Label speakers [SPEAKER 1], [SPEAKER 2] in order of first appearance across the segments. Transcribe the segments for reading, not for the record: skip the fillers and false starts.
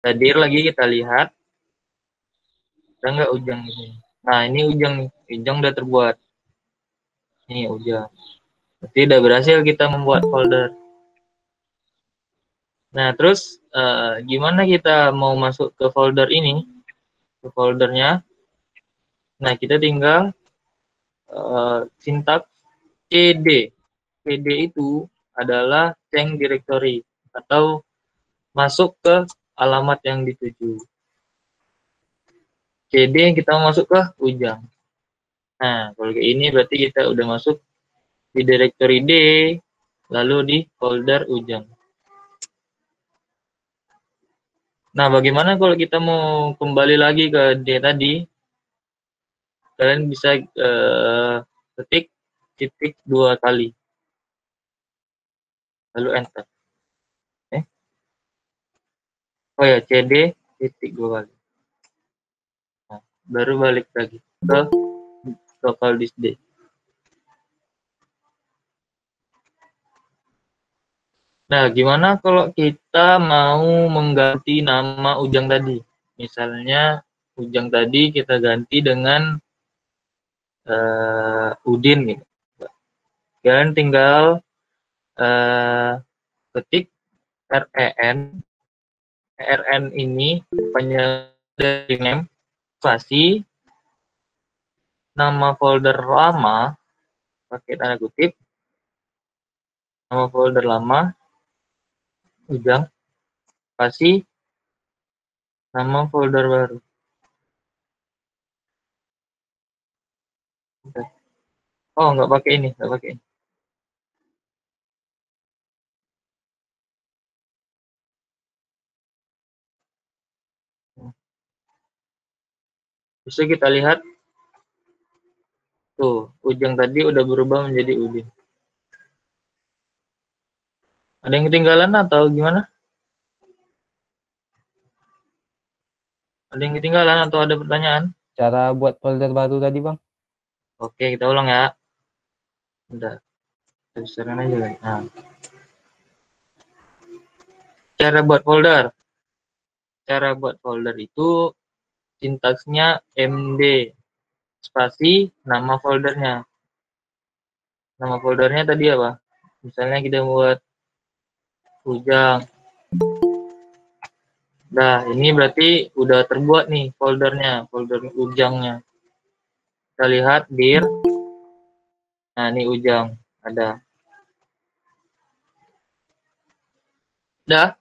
[SPEAKER 1] Dir lagi kita lihat, ada nggak Ujang ini? Nah ini Ujang nih, Ujang udah terbuat. Ini Ujang. Berarti udah berhasil kita membuat folder. Nah terus gimana kita mau masuk ke folder ini? Ke foldernya. Nah kita tinggal sintaks cd. cd itu adalah change directory atau masuk ke alamat yang dituju. cd yang kita mau masuk ke Ujang. Nah kalau kayak ini berarti kita udah masuk di directory D, lalu di folder Ujang. Nah, bagaimana kalau kita mau kembali lagi ke D tadi? Kalian bisa ketik titik 2 kali, lalu enter. Oh ya, CD titik 2 kali. Nah, baru balik lagi ke local disk D. Nah, gimana kalau kita mau mengganti nama Ujang tadi? Misalnya Ujang tadi kita ganti dengan Udin gitu. Kalian tinggal ketik RN ini panjang dari name, spasi, nama folder lama, pakai tanda kutip, nama folder lama, Ujang, spasi, nama folder baru. Oh, nggak pakai ini, nggak pakai ini. Bisa kita lihat, tuh, Ujang tadi udah berubah menjadi Udin. Ada yang ketinggalan atau gimana? Ada yang ketinggalan atau ada pertanyaan?
[SPEAKER 2] Cara buat folder baru tadi, Bang.
[SPEAKER 1] Oke, kita ulang ya. Udah, besaran aja lagi. Nah, cara buat folder. Cara buat folder itu sintaksnya MD spasi nama foldernya. Nama foldernya tadi apa? Misalnya kita buat Ujang. Nah, ini berarti udah terbuat nih foldernya, folder Ujangnya. Kita lihat dir. Nah, ini Ujang ada. Udah.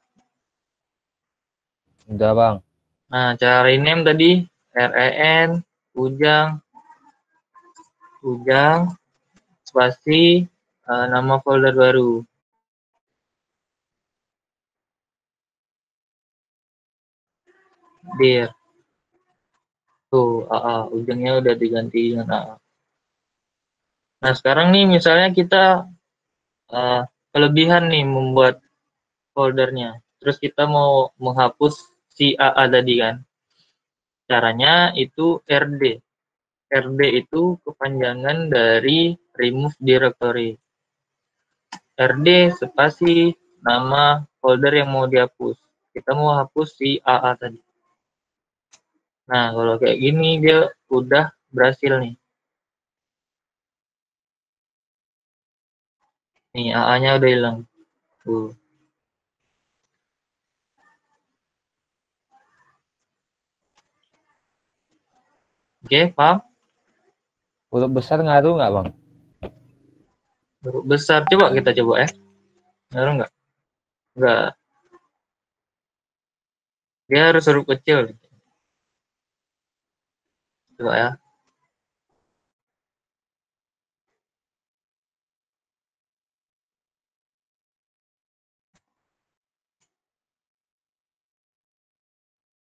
[SPEAKER 2] Udah, Bang.
[SPEAKER 1] Nah, cara rename tadi REN Ujang spasi nama folder baru. Dir. Tuh, Ujangnya udah diganti dengan AA. Nah, sekarang nih misalnya kita kelebihan nih membuat foldernya. Terus kita mau menghapus si AA tadi kan. Caranya itu RD. RD itu kepanjangan dari remove directory. RD spasi nama folder yang mau dihapus. Kita mau hapus si AA tadi. Nah, kalau kayak gini dia udah berhasil nih. Nih, AA-nya udah hilang. Tuh. Oke, paham?
[SPEAKER 2] Huruf besar ngaruh nggak, Bang?
[SPEAKER 1] Huruf besar. Coba kita coba ya. Ngaruh nggak? Nggak. Dia harus huruf kecil. Coba ya.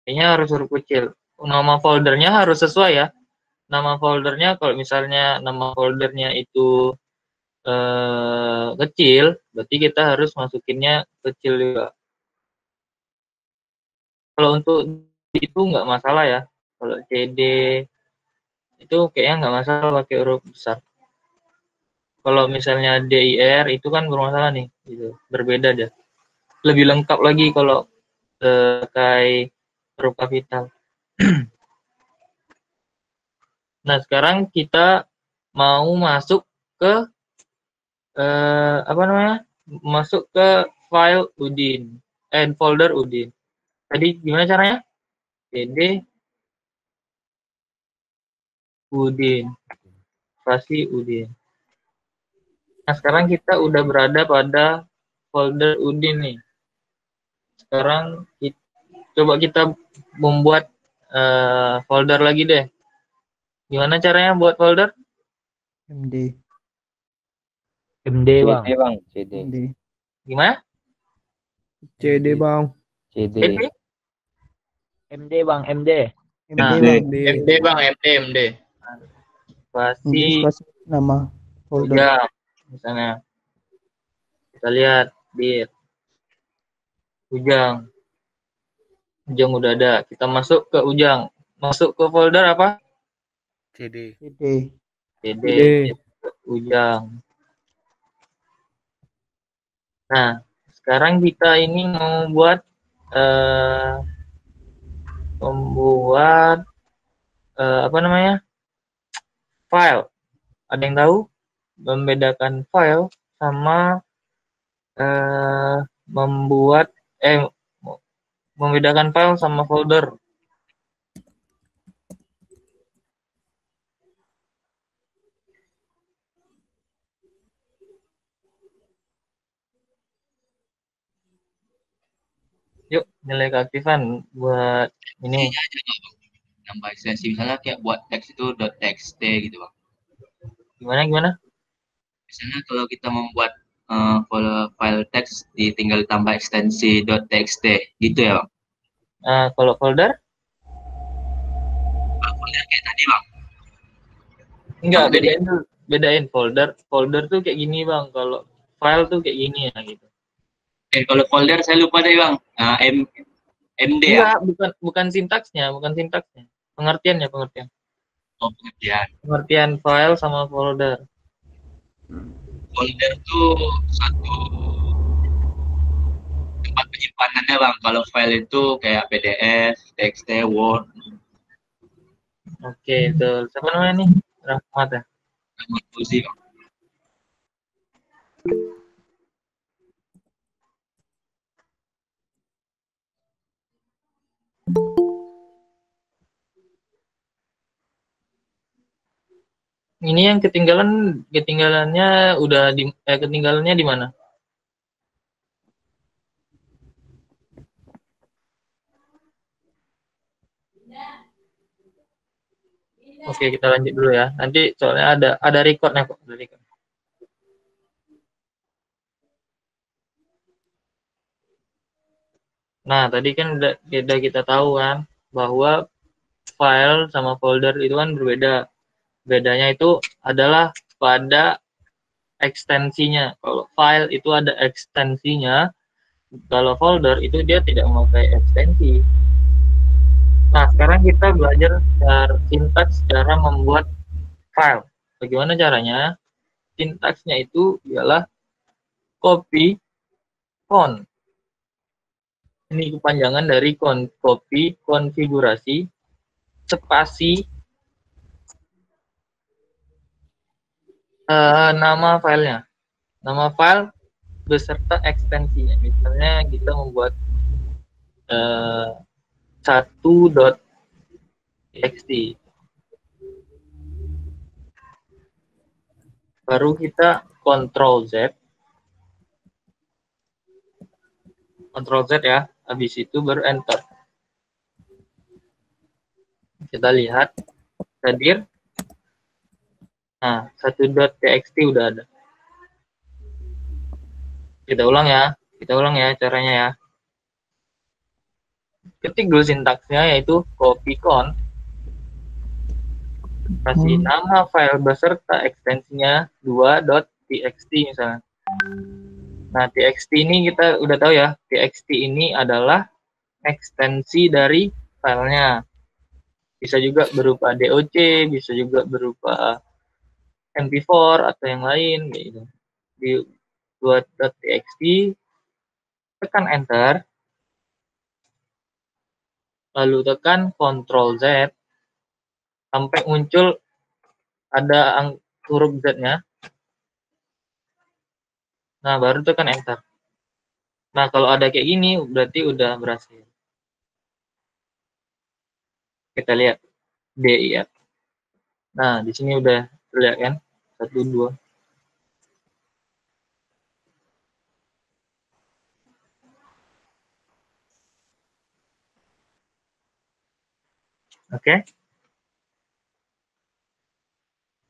[SPEAKER 1] Kayaknya harus huruf kecil. Nama foldernya harus sesuai ya. Nama foldernya kalau misalnya nama foldernya itu kecil, berarti kita harus masukinnya kecil juga. Kalau untuk itu nggak masalah ya. Kalau CD itu kayaknya nggak masalah pakai huruf besar. Kalau misalnya DIR itu kan bermasalah nih, gitu. Berbeda deh. Lebih lengkap lagi kalau sebagai huruf kapital. Nah, sekarang kita mau masuk ke apa namanya? Masuk ke file Udin, folder Udin. Tadi gimana caranya? cd Udin, spasi Udin. Nah, sekarang kita udah berada pada folder Udin nih. Sekarang coba kita membuat folder lagi deh. Gimana caranya buat folder?
[SPEAKER 3] MD.
[SPEAKER 2] MD bang.
[SPEAKER 4] bang.
[SPEAKER 3] MD.
[SPEAKER 1] Gimana?
[SPEAKER 3] CD bang.
[SPEAKER 2] CD.
[SPEAKER 4] MD bang, MD.
[SPEAKER 3] MD
[SPEAKER 1] Nah,
[SPEAKER 3] bang.
[SPEAKER 5] MD bang, MD.
[SPEAKER 1] Spasi
[SPEAKER 3] Spasi nama folder.
[SPEAKER 1] Ujang, misalnya. Kita lihat di Ujang. Ujang udah ada. Kita masuk ke Ujang. Masuk ke folder apa?
[SPEAKER 5] CD.
[SPEAKER 3] CD.
[SPEAKER 1] cd
[SPEAKER 2] CD.
[SPEAKER 1] Ujang. Nah, sekarang kita ini mau buat membuat apa namanya? File. Ada yang tahu membedakan file sama membuat membedakan file sama folder? Yuk, nilai keaktifan buat ini.
[SPEAKER 5] Nambah ekstensi misalnya kayak buat teks itu .txt gitu bang.
[SPEAKER 1] Gimana?
[SPEAKER 5] Misalnya kalau kita membuat file teks tinggal tambah ekstensi .txt gitu ya bang.
[SPEAKER 1] Kalau folder?
[SPEAKER 5] Folder kayak tadi bang.
[SPEAKER 1] Enggak,
[SPEAKER 5] Jadi
[SPEAKER 1] bedain folder. Folder tuh kayak gini bang. Kalau file tuh kayak gini ya gitu.
[SPEAKER 5] kalau folder saya lupa deh bang. MD ya.
[SPEAKER 1] Enggak, bukan sintaksnya. Pengertian.
[SPEAKER 5] Oh pengertian.
[SPEAKER 1] Pengertian file sama folder.
[SPEAKER 5] Folder tuh satu tempat penyimpanannya bang. Kalau file itu kayak PDF, TXT, Word.
[SPEAKER 1] Oke, betul. Siapa namanya nih? Rahmat ya?
[SPEAKER 5] Rahmat Fauzi bang.
[SPEAKER 1] Ini yang ketinggalannya udah ketinggalannya di mana? Oke, kita lanjut dulu ya. Nanti soalnya ada recordnya kok. Ada record. Nah, tadi kan udah kita tahu kan bahwa file sama folder itu kan berbeda. Bedanya itu adalah pada ekstensinya. Kalau file itu ada ekstensinya, kalau folder itu dia tidak memakai ekstensi. Nah, sekarang kita belajar sintaks cara membuat file. Bagaimana caranya? Sintaksnya itu ialah copy con. Ini kepanjangan dari copy konfigurasi spasi nama filenya. Nama file beserta ekstensinya. Misalnya kita membuat 1.txt. Baru kita Ctrl Z ya. Habis itu baru enter. Kita lihat hadir. Nah, 1.txt udah ada. Kita ulang ya caranya ya. Ketik dulu sintaksnya yaitu copy con, kasih nama file beserta ekstensinya 2.txt misalnya. Nah, txt ini kita udah tahu ya, txt ini adalah ekstensi dari filenya. Bisa juga berupa doc, bisa juga berupa mp4 atau yang lain gitu. Di 2.txt, tekan enter. lalu tekan Ctrl Z sampai muncul ada huruf Z-nya. Nah, baru tekan Enter. Nah, kalau ada kayak gini, berarti udah berhasil. Kita lihat DI ya. Nah, di sini udah terlihat kan? 1, 2. Oke.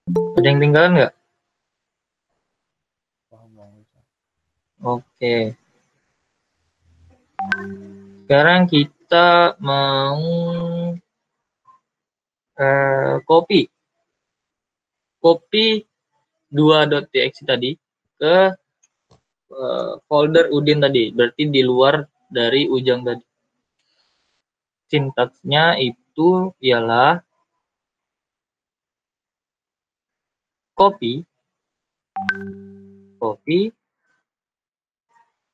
[SPEAKER 1] Ada yang tinggalan nggak? Oke. Sekarang kita mau copy 2.txt tadi ke folder Udin tadi, berarti di luar dari Ujang tadi. Sintaksnya itu ialah copy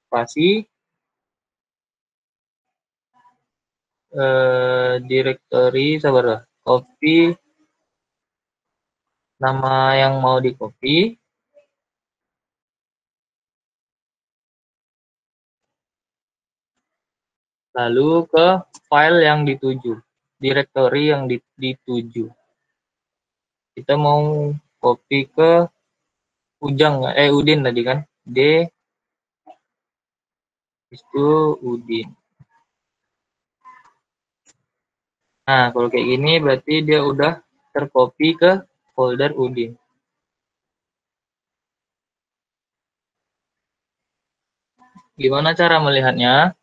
[SPEAKER 1] spasi directory, sabar, copy nama yang mau di copy, lalu ke file yang dituju, directory yang dituju. Kita mau copy ke Udin tadi kan, D itu Udin. Nah, kalau kayak gini berarti dia udah tercopy ke folder Udin. Gimana cara melihatnya?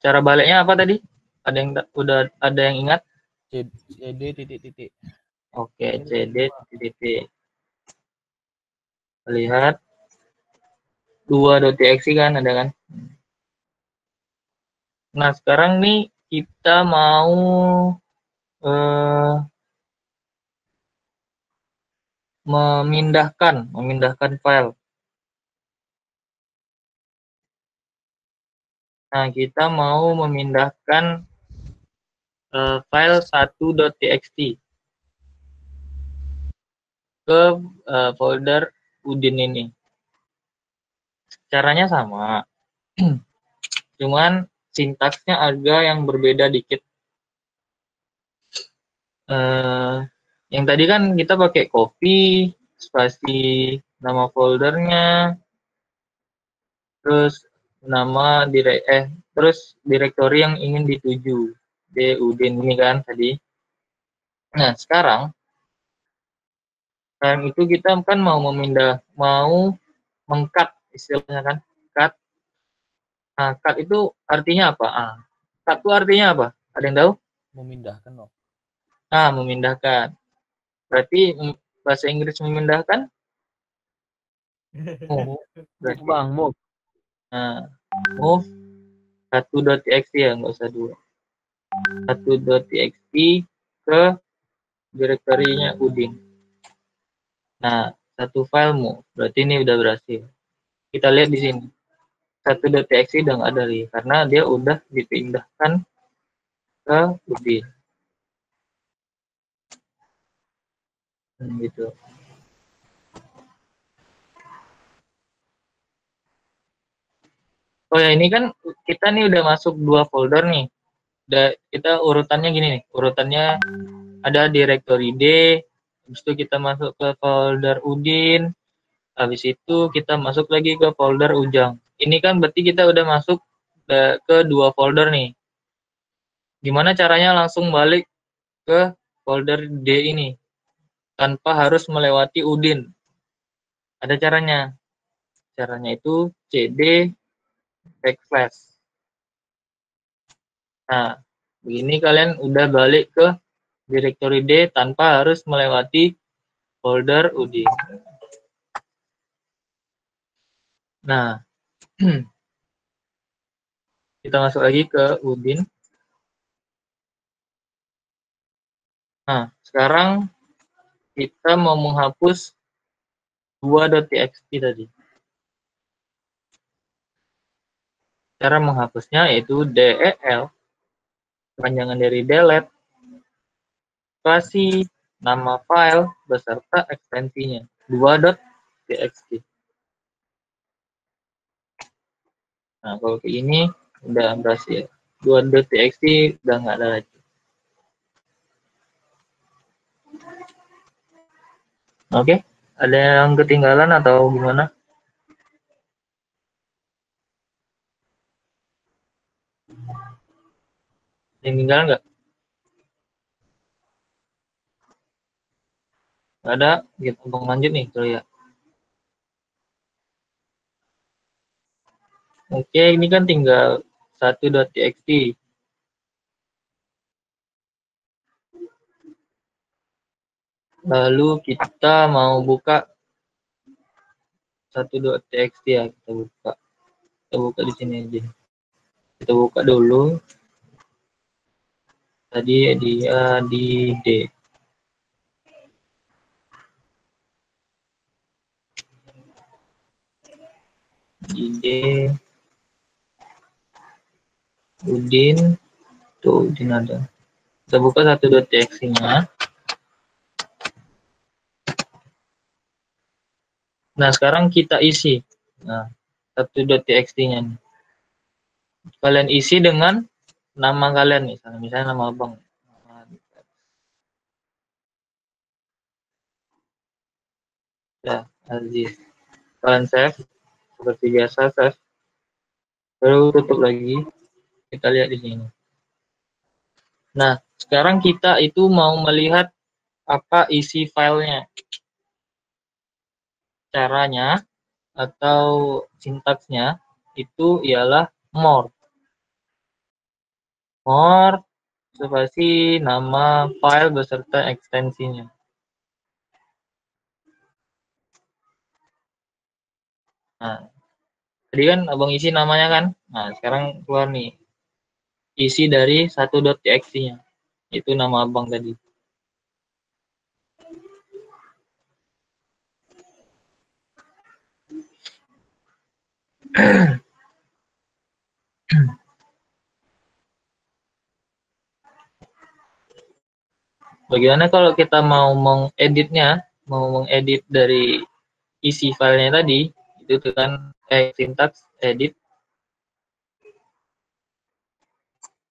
[SPEAKER 1] Cara baliknya apa tadi? Ada yang udah ada yang ingat?
[SPEAKER 2] CD titik-titik.
[SPEAKER 1] Oke, CD titik. Lihat 2.txt kan ada kan? Nah, sekarang nih kita mau memindahkan file. Nah, kita mau memindahkan file 1.txt ke folder Udin ini. Caranya sama, cuman sintaksnya agak yang berbeda dikit. Yang tadi kan kita pakai copy, spasi nama foldernya, terus nama terus direktori yang ingin dituju, D Udin ini kan tadi. Nah, sekarang itu kita kan mau meng-cut istilahnya kan, cut. Nah, cut itu artinya apa? Cut itu artinya apa? Ada yang tahu?
[SPEAKER 2] Memindahkan loh.
[SPEAKER 1] Nah, memindahkan. Berarti bahasa Inggris memindahkan? Move. Berarti.
[SPEAKER 4] Bang, move.
[SPEAKER 1] Nah, move 1.txt ya, nggak usah 2. 1.txt ke direktorinya Udin. Nah, satu file move. Berarti ini udah berhasil. Kita lihat di sini. 1.txt udah nggak ada lagi karena dia udah dipindahkan ke Udin. Gitu. Oh ya, ini kan kita nih udah masuk 2 folder nih. Kita urutannya gini nih. Urutannya ada directory D, habis itu kita masuk ke folder Udin, habis itu kita masuk lagi ke folder Ujang. Ini kan berarti kita udah masuk ke 2 folder nih. Gimana caranya langsung balik ke folder D ini tanpa harus melewati Udin? Ada caranya. Caranya itu CD backslash. Nah, begini kalian udah balik ke directory D tanpa harus melewati folder Udin. Nah, kita masuk lagi ke Udin. Nah, sekarang kita mau menghapus 2.txt tadi. Cara menghapusnya yaitu del, kepanjangan dari delete, spasi nama file beserta ekstensinya 2.txt. Nah, kalau kayak ini udah berhasil. 2.txt udah nggak ada lagi. Oke, ada yang ketinggalan atau gimana? Yang tinggal nggak? Nggak ada, gitu. Abang lanjut nih, tuh ya. Oke, ini kan tinggal 1.txt. Lalu kita mau buka 1.txt ya, kita buka. Kita buka di sini aja. Kita buka dulu. Tadi dia di D. Di D. Udin. Tuh, Udin ada. Kita buka 1.txt-nya. Nah, sekarang kita isi. Nah, 1.txt-nya nih. Kalian isi dengan nama kalian misalnya nama abang. Ya, Aziz. Kalian save seperti biasa, save. Lalu tutup lagi. Kita lihat di sini. Nah, sekarang kita itu mau melihat apa isi filenya. Caranya atau sintaksnya itu ialah more. More spasi nama file beserta ekstensinya. Nah, tadi kan abang isi namanya kan. Nah, sekarang keluar nih isi dari 1.txt-nya. Itu nama abang tadi. Bagaimana kalau kita mau mengeditnya, mau mengedit dari isi filenya tadi, itu tekan sintaks edit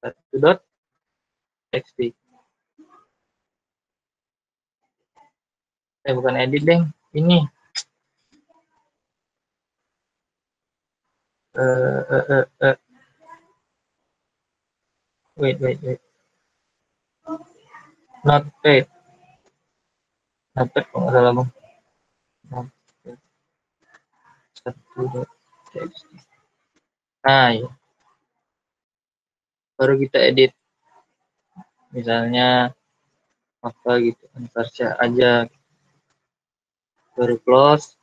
[SPEAKER 1] 1.txt. Bukan edit deh, ini wait. Notepad kalau nggak salah bang. Notepad 1.txt. Nah, ya. Baru kita edit. Misalnya apa gitu, Antarsa aja. Baru close,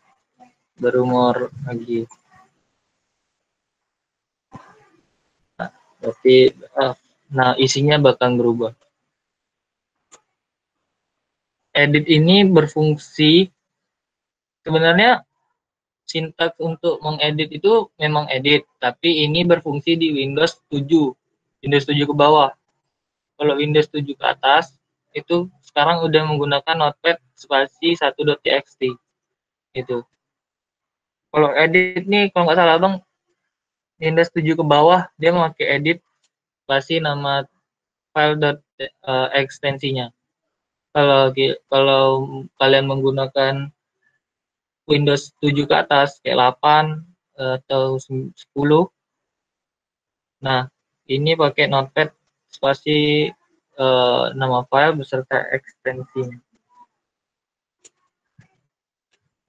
[SPEAKER 1] baru more lagi. Nah, berarti nah isinya bakal berubah. Edit ini berfungsi sebenarnya sintaks untuk mengedit itu memang edit, tapi ini berfungsi di Windows 7. Windows 7 ke bawah. Kalau Windows 7 ke atas itu sekarang udah menggunakan Notepad spasi 1.txt itu. Kalau edit nih kalau nggak salah bang, Windows 7 ke bawah dia memakai edit spasi nama file ekstensinya. Kalau kalian menggunakan Windows 7 ke atas kayak 8 atau 10, nah ini pakai Notepad spasi nama file beserta ekstensinya.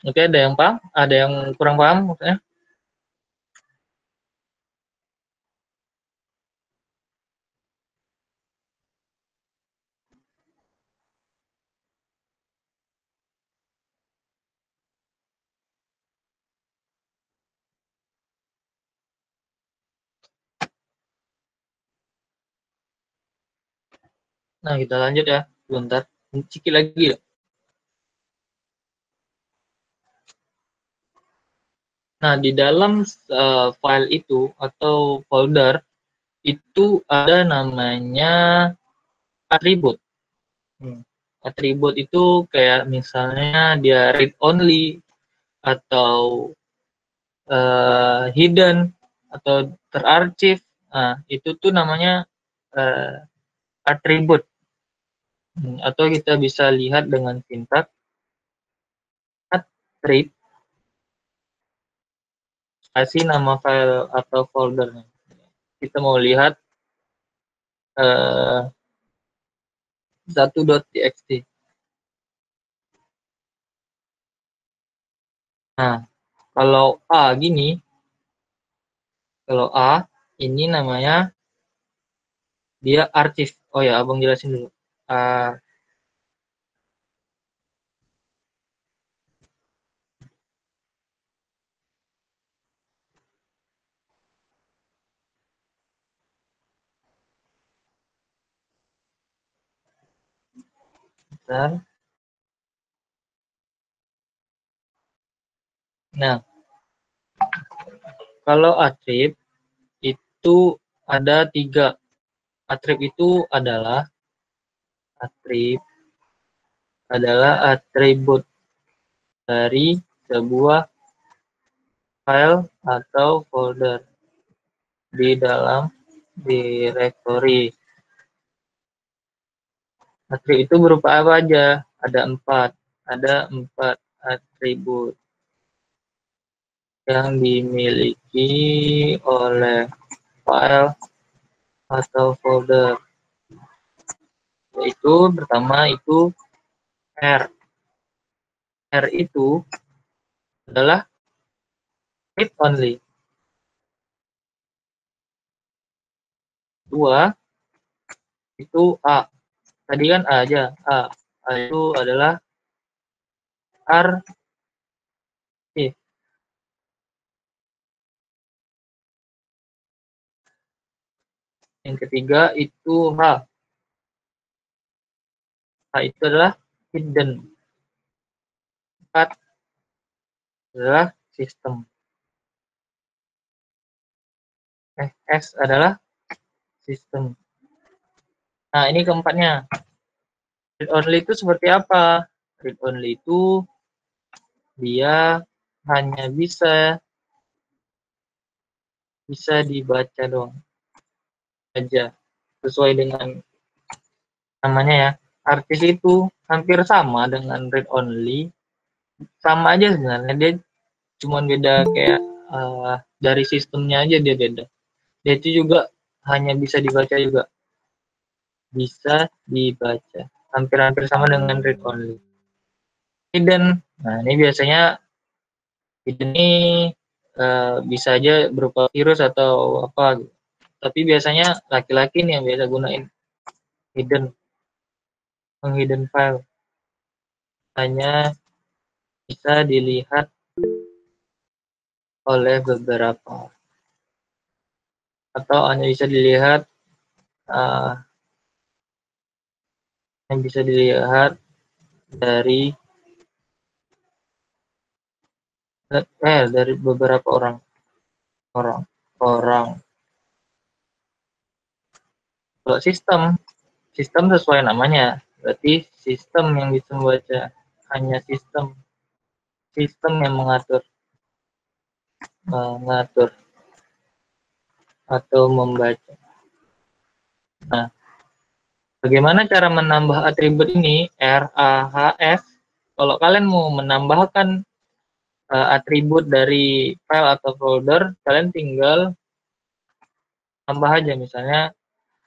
[SPEAKER 1] Oke, ada yang paham? Ada yang kurang paham maksudnya? Nah, kita lanjut ya. Sebentar. Sedikit lagi ya. Nah, di dalam file itu atau folder itu ada namanya atribut. Atribut itu kayak misalnya dia read only atau hidden atau terarchive. Nah, itu tuh namanya atribut. Atau kita bisa lihat dengan sintaks attrib kasih nama file atau foldernya. Kita mau lihat 1.txt. Nah, kalau A gini, kalau A ini namanya dia archive. Oh ya, abang jelasin dulu. Bentar. Nah, kalau atrib itu ada 3. Atrib itu adalah atribut dari sebuah file atau folder di dalam directory. Atribut itu berupa apa aja? Ada 4. Ada 4 atribut yang dimiliki oleh file atau folder. Yaitu pertama itu R. R itu adalah read only. 2 itu A. Tadi kan A aja. A itu adalah archive. Yang ketiga itu H. H itu adalah hidden. 4 adalah sistem. S adalah sistem. Nah, ini keempatnya. Read only itu seperti apa? Read only itu dia hanya bisa dibaca doang aja, sesuai dengan namanya ya. Artis itu hampir sama dengan read only, sama aja sebenarnya, dia cuma beda kayak dari sistemnya aja dia beda. Dia itu juga hanya bisa dibaca juga, bisa dibaca, hampir-hampir sama dengan read only. Hidden, nah ini biasanya hidden ini bisa aja berupa virus atau apa gitu. Tapi biasanya laki-laki nih yang biasa gunain hidden, menghidden file, hanya bisa dilihat oleh beberapa atau hanya bisa dilihat yang bisa dilihat dari beberapa orang. Kalau sistem sesuai namanya, berarti sistem yang bisa membaca, hanya sistem yang mengatur atau membaca. Nah, bagaimana cara menambah atribut ini? RAHS. Kalau kalian mau menambahkan atribut dari file atau folder, kalian tinggal tambah aja, misalnya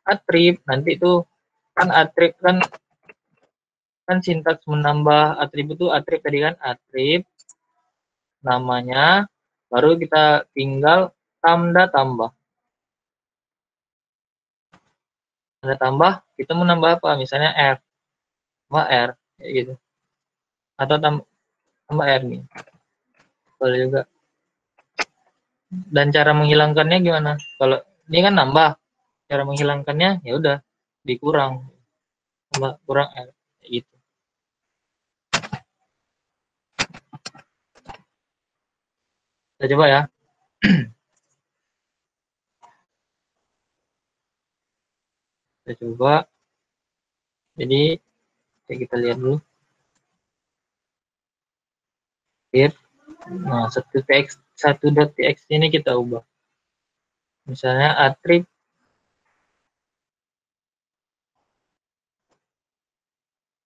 [SPEAKER 1] atrib, nanti itu kan atrib kan sintaks menambah atribut itu atrib tadi kan, atrib namanya, baru kita tinggal tanda tambah kita menambah apa, misalnya R tambah R kayak gitu, atau tambah R nih boleh juga. Dan cara menghilangkannya gimana? Kalau ini kan nambah, cara menghilangkannya ya udah dikurang, tambah kurang R kayak gitu. Kita coba ya. Kita coba. Jadi kita lihat dulu. Lihat. Nah, satu.txt ini kita ubah. Misalnya attrib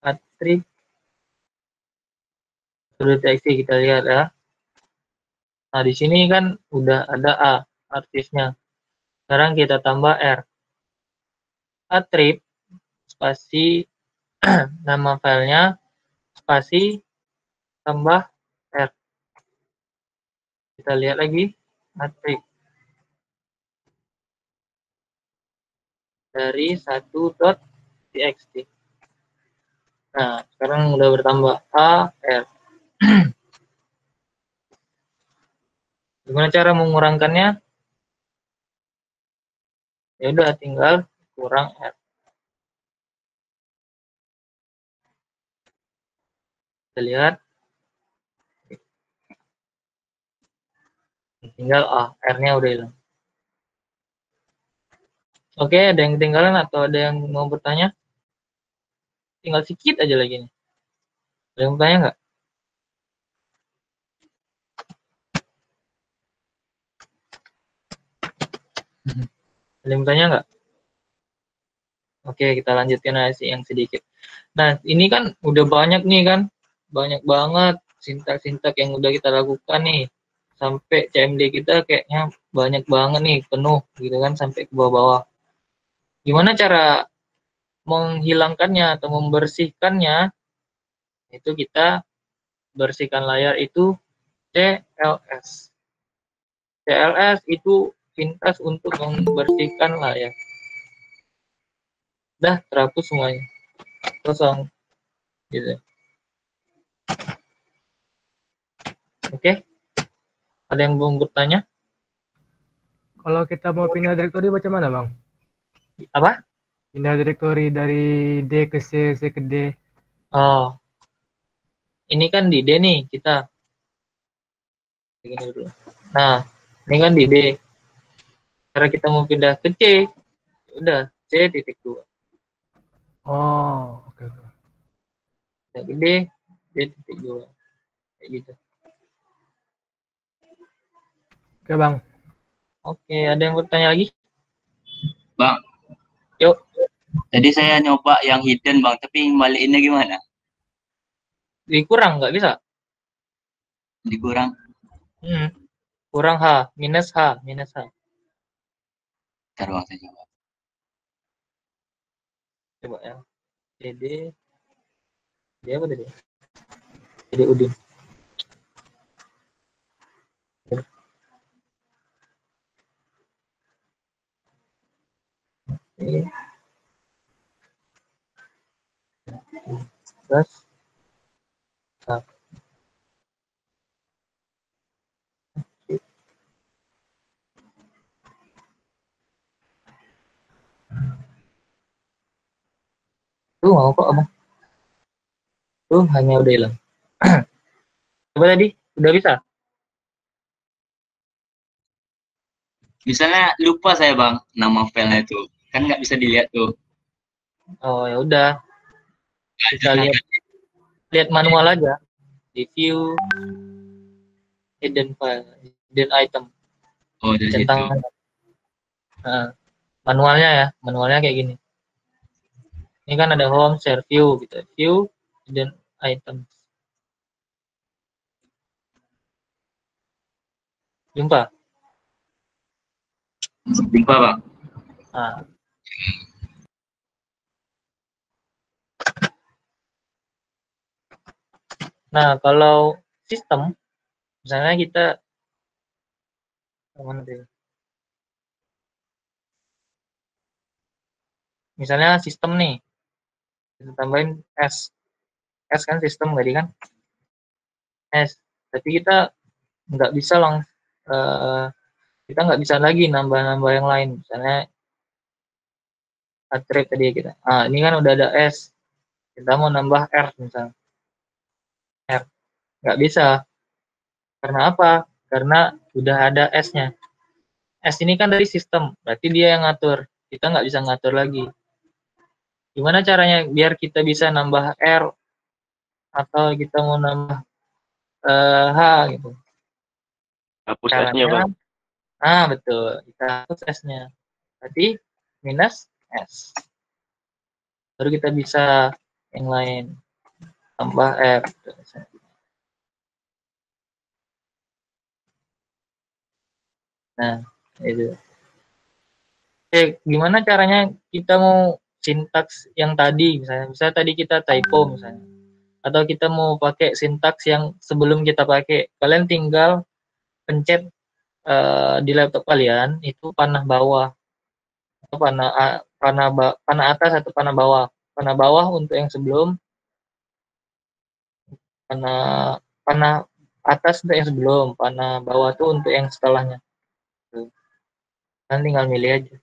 [SPEAKER 1] satu.txt kita lihat ya. Nah, di sini kan udah ada A artisnya. Sekarang kita tambah R. Attrib spasi nama filenya spasi tambah R. Kita lihat lagi attrib dari 1.txt. Nah, sekarang udah bertambah A, R. Gimana cara mengurangkannya? Ya udah, tinggal kurang R. Kita lihat. Tinggal A, R-nya udah hilang. Oke, ada yang ketinggalan atau ada yang mau bertanya? Tinggal sedikit aja lagi nih. Ada yang bertanya nggak? Ada yang bertanya nggak? Oke, kita lanjutkan aja yang sedikit. Nah, ini kan udah banyak nih kan. Banyak banget sintak-sintak yang udah kita lakukan nih. Sampai CMD kita kayaknya banyak banget nih, penuh gitu kan, sampai ke bawah-bawah. Gimana cara menghilangkannya atau membersihkannya? Itu kita bersihkan layar itu CLS. CLS itu pintas untuk membersihkan layar. Dah terhapus semuanya. Kosong. Gitu. Oke. Ada yang belum bertanya?
[SPEAKER 3] Kalau kita mau pindah direktori macam mana, Bang?
[SPEAKER 1] Apa?
[SPEAKER 3] Pindah direktori dari D ke C, C ke D.
[SPEAKER 1] Oh. Ini kan di D nih kita. Begini dulu. Nah, ini kan di D. Cara kita mau pindah ke C, udah C.2.
[SPEAKER 3] Oh, oke.
[SPEAKER 1] Pindah ke D, D.2. Kayak gitu.
[SPEAKER 3] Oke, Bang.
[SPEAKER 1] Oke, ada yang bertanya lagi?
[SPEAKER 5] Bang,
[SPEAKER 1] Yuk.
[SPEAKER 5] tadi saya nyoba yang hidden bang, tapi balikinnya gimana?
[SPEAKER 1] Dikurang nggak bisa?
[SPEAKER 5] Dikurang.
[SPEAKER 1] Kurang H, minus H.
[SPEAKER 5] Ntar bang saya coba.
[SPEAKER 1] Coba ya. CD, dia apa tadi? CD Udin. Ini. Terus. Nah. Tuh mau kok abang. Tuh hanya udah hilang. Coba tadi, udah bisa?
[SPEAKER 5] Misalnya lupa saya bang nama filenya itu, kan nggak bisa dilihat tuh.
[SPEAKER 1] Oh ya udah, kita lihat manual aja di view hidden file, hidden item.
[SPEAKER 5] Oh dari situ.
[SPEAKER 1] Centang. Nah, manualnya kayak gini. Ini kan ada home, share view gitu. View hidden items. Jumpa?
[SPEAKER 5] Jumpa bang.
[SPEAKER 1] Nah. Nah, kalau sistem, misalnya kita misalnya sistem nih, kita tambahin S kan sistem tadi kan, S. Tapi kita nggak bisa kita nggak bisa lagi nambah yang lain, misalnya attribute tadi kita. Nah, ini kan udah ada S, kita mau nambah R misalnya, R nggak bisa. Karena apa? karena udah ada S-nya. S ini kan dari sistem, berarti dia yang ngatur. Kita nggak bisa ngatur lagi. Gimana caranya biar kita bisa nambah R atau kita mau nambah H gitu?
[SPEAKER 6] Hapus S-nya,
[SPEAKER 1] Caranya,
[SPEAKER 6] Bang.
[SPEAKER 1] betul. Kita hapus S-nya. Berarti minus S. Baru kita bisa yang lain. Tambah R. Nah, itu. Oke, gimana caranya kita mau sintaks yang tadi, misalnya tadi kita typo misalnya. Atau kita mau pakai sintaks yang sebelum kita pakai. Kalian tinggal pencet di laptop kalian itu panah bawah atau panah atas atau panah bawah. Panah bawah untuk yang sebelum, panah atas untuk yang sebelum, panah bawah tuh untuk yang setelahnya. Tuh. Kalian tinggal milih aja.